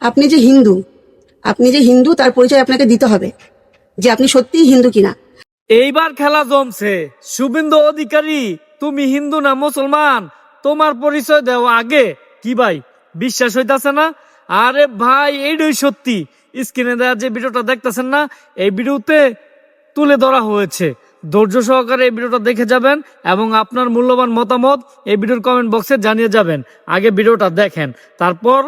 আপনি যে হিন্দু, তার পরিচয় আপনাকে দিতে হবে যে আপনি সত্যিই হিন্দু কিনা। এইবার খেলা জমছে। শুভেন্দু অধিকারী, তুমি হিন্দু না মুসলমান তোমার পরিচয় দাও আগে। কি ভাই, বিশ্বাস হইতাছে না? আরে ভাই, এইটাই সত্যি। স্ক্রিনে দেওয়া যে ভিডিওটা দেখতেছেন না, এই ভিডিওতে তুলে ধরা হয়েছে। ধৈর্য সহকারে এই ভিডিওটা দেখে যাবেন এবং আপনার মূল্যবান মতামত এই ভিডিওর কমেন্ট বক্সে জানিয়ে যাবেন। আগে ভিডিওটা দেখেন, তারপর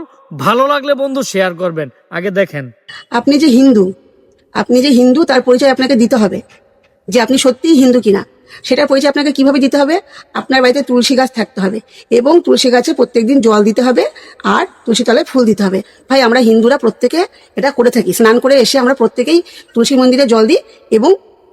ভালো লাগলে বন্ধু শেয়ার করবেন। আগে দেখেন। আপনি যে হিন্দু, তার পরিচয় আপনাকে দিতে হবে যে আপনি সত্যিই হিন্দু কিনা। সেটার পরিচয় আপনাকে কিভাবে দিতে হবে? আপনার বাড়িতে তুলসী গাছ থাকতে হবে এবং তুলসী গাছে প্রত্যেকদিন জল দিতে হবে আর তুলসী তলায় ফুল দিতে হবে। ভাই, আমরা হিন্দুরা প্রত্যেকে এটা করে থাকি। স্নান করে এসে আমরা প্রত্যেকেই তুলসী মন্দিরে জল দিই এবং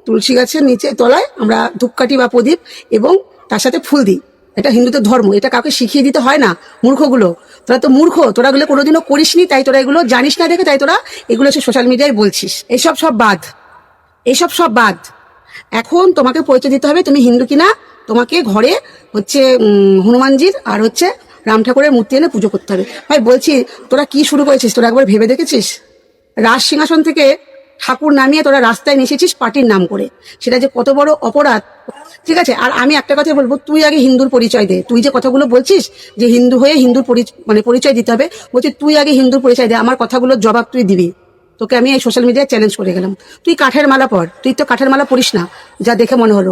তুলসী গাছের নিচে তলায় আমরা ধূপকাঠি বা প্রদীপ এবং তার সাথে ফুল দিই। এটা হিন্দুদের ধর্ম, এটা কাউকে শিখিয়ে দিতে হয় না। মূর্খগুলো, তোরা তো মূর্খ, তোরা গুলো কোনোদিনও করিসনি, তাই তোরা এগুলো জানিস না দেখে তাই তোরা এগুলো সোশ্যাল মিডিয়ায় বলছিস। এসব সব বাদ। এখন তোমাকে পরিচয় দিতে হবে তুমি হিন্দু কিনা। তোমাকে ঘরে হচ্ছে হনুমানজির আর হচ্ছে রাম ঠাকুরের মূর্তি এনে পুজো করতে হবে। ভাই বলছি, তোরা কি শুরু করেছিস? তোরা একবার ভেবে দেখেছিস? রাজ সিংহাসন থেকে ঠাকুর নামিয়ে তোরা রাস্তায় নেমেছিস পার্টির নাম করে। সেটা যে কত বড় অপরাধ। ঠিক আছে, আর আমি একটা কথা বলবো, তুই আগে হিন্দুর পরিচয় দে। তুই যে কথাগুলো বলছিস যে হিন্দু হয়ে হিন্দুর পরিচয় দিতে হবে, বলছি তুই আগে হিন্দুর পরিচয় দে। আমার কথাগুলোর জবাব তুই দিবি। তোকে আমি এই সোশ্যাল মিডিয়ায় চ্যালেঞ্জ করে গেলাম। তুই কাঠের মালা পর, তুই তো কাঠের মালা পরিস না, যা দেখে মনে হলো।